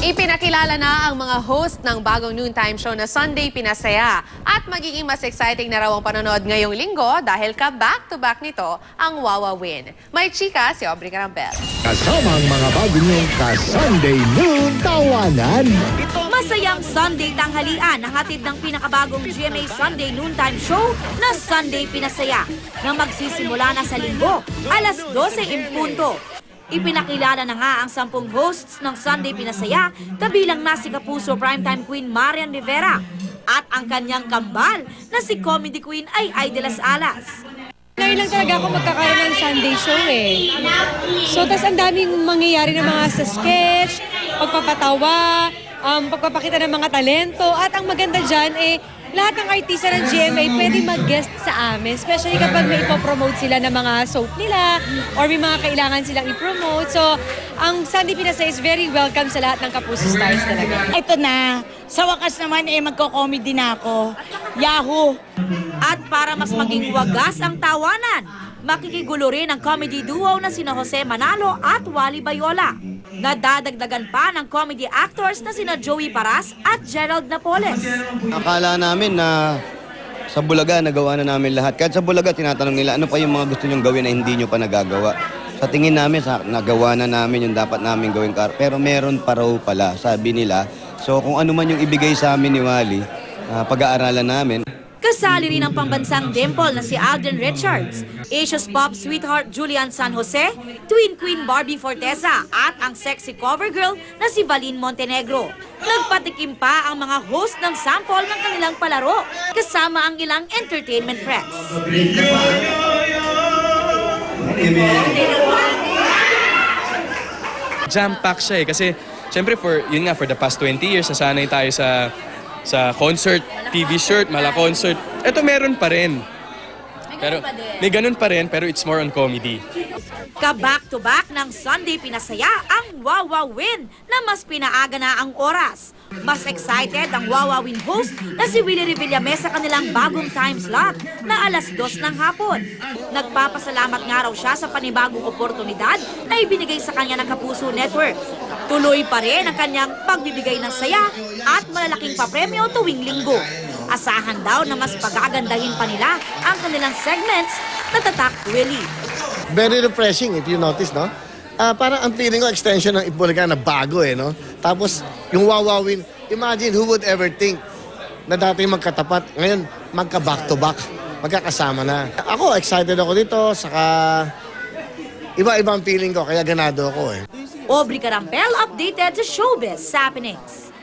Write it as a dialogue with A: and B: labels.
A: Ipinakilala na ang mga host ng bagong noontime show na Sunday Pinasaya at magiging mas exciting na raw ang panonood ngayong linggo dahil ka-back-to-back nito ang Wawa Win. May chika si Aubrey Carampel.
B: Kasama ang mga bago niyong ka-Sunday Noon Tawanan.
C: Masayang Sunday tanghalian ang hatid ng pinakabagong GMA Sunday Noontime Show na Sunday Pinasaya na magsisimula na sa linggo, alas 12 in punto. Ipinakilala na nga ang 10 hosts ng Sunday Pinasaya, kabilang na si Kapuso Primetime Queen Marian Rivera at ang kanyang kambal na si Comedy Queen Ai de las Alas.
D: Ngayon lang talaga ako magkakaroon ng Sunday show So, tas ang daming mangyayari ng mga sa sketch, pagpapatawa, pagpapakita ng mga talento. At ang maganda dyan, lahat ng artista ng GMA pwede mag-guest sa amin. Especially kapag may ipopromote sila ng mga soap nila or may mga kailangan silang i-promote. So, ang Sunday Pinasaya is very welcome sa lahat ng Kapuso Stars talaga.
E: Ito na, sa wakas naman magko-comedy na ako. Yahoo!
C: At para mas maging wagas ang tawanan, makikigulo rin ang comedy duo na sina Jose Manalo at Wally Bayola. Nadadagdagan pa ng comedy actors na sina Joey Paras at Gerald Napoles.
F: Akala namin na sa Bulaga nagawa na namin lahat. Kahit sa Bulaga tinatanong nila ano pa yung mga gusto nyong gawin na hindi nyo pa nagagawa. Sa tingin namin nagawa na namin yung dapat namin gawin. Pero meron pa raw pala, sabi nila. So kung ano man yung ibigay sa amin ni Wally, pag-aaralan namin.
C: Kasali rin ang pambansang dimple na si Alden Richards, Asia's pop sweetheart Julian San Jose, twin queen Barbie Forteza at ang sexy cover girl na si Valin Montenegro. Nagpatikim pa ang mga host ng sample ng kanilang palaro kasama ang ilang entertainment press.
G: Jam-pack siya kasi syempre for the past 20 years nasanay tayo sa concert, TV shirt, mala concert. Ito meron pa rin. May ganun pa rin, pero it's more on comedy.
C: Ka-back-to-back ng Sunday Pinasaya ang Wawa Win na mas pinaaga na ang oras. Mas excited ang Wawa Win host na si Willie Revillame sa kanilang bagong time slot na alas 2 ng hapon. Nagpapasalamat nga raw siya sa panibagong oportunidad na ibinigay sa kanya ng Kapuso Network. Tuloy pa rin ang kanyang pagbibigay ng saya at malalaking papremyo tuwing linggo. Asahan daw na mas pagagandahin pa nila ang kanilang segments na Tatak Willie.
B: Very refreshing if you notice, no? Parang ang feeling ko extension ng Itbulaga na bago, no? Tapos yung Wawa Win, imagine who would ever think na dati magkatapat, ngayon magka-back-to-back, magkakasama na. Ako, excited ako dito, saka iba-ibang feeling ko, kaya ganado ako
C: Aubrey Carampel updated sa Showbiz Happenings.